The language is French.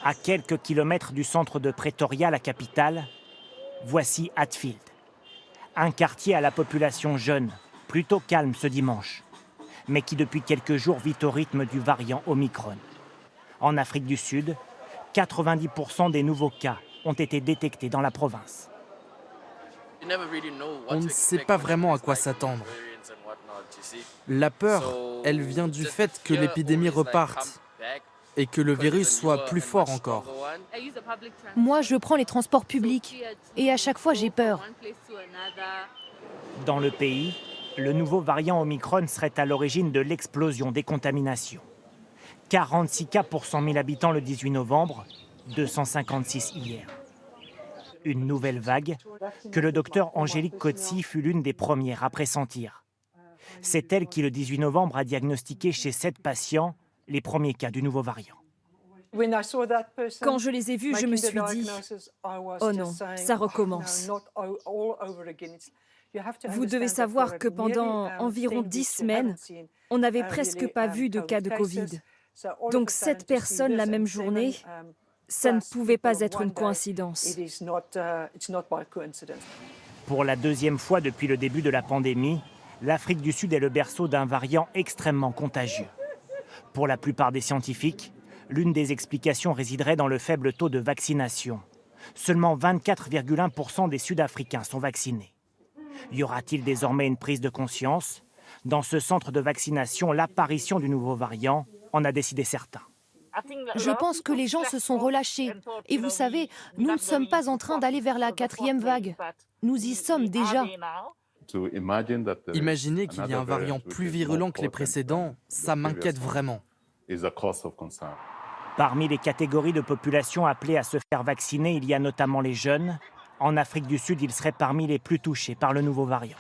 À quelques kilomètres du centre de Pretoria, la capitale, voici Hatfield. Un quartier à la population jeune, plutôt calme ce dimanche, mais qui depuis quelques jours vit au rythme du variant Omicron. En Afrique du Sud, 90% des nouveaux cas ont été détectés dans la province. On ne sait pas vraiment à quoi s'attendre. La peur, elle vient du fait que l'épidémie reparte et que le virus soit plus fort encore. Moi, je prends les transports publics et à chaque fois, j'ai peur. Dans le pays, le nouveau variant Omicron serait à l'origine de l'explosion des contaminations. 46 cas pour 100 000 habitants le 18 novembre, 256 hier. Une nouvelle vague que le docteur Angélique Coetzee fut l'une des premières à pressentir. C'est elle qui, le 18 novembre, a diagnostiqué chez 7 patients les premiers cas du nouveau variant. Quand je les ai vus, je me suis dit « Oh non, ça recommence ». Vous devez savoir que pendant environ 10 semaines, on n'avait presque pas vu de cas de Covid. Donc 7 personnes la même journée, ça ne pouvait pas être une coïncidence. Pour la deuxième fois depuis le début de la pandémie, l'Afrique du Sud est le berceau d'un variant extrêmement contagieux. Pour la plupart des scientifiques, l'une des explications résiderait dans le faible taux de vaccination. Seulement 24,1% des Sud-Africains sont vaccinés. Y aura-t-il désormais une prise de conscience? Dans ce centre de vaccination, l'apparition du nouveau variant en a décidé certains. Je pense que les gens se sont relâchés. Et vous savez, nous ne sommes pas en train d'aller vers la 4e vague. Nous y sommes déjà. Imaginez qu'il y a un variant plus virulent que les précédents, ça m'inquiète vraiment. Parmi les catégories de population appelées à se faire vacciner, il y a notamment les jeunes. En Afrique du Sud, ils seraient parmi les plus touchés par le nouveau variant.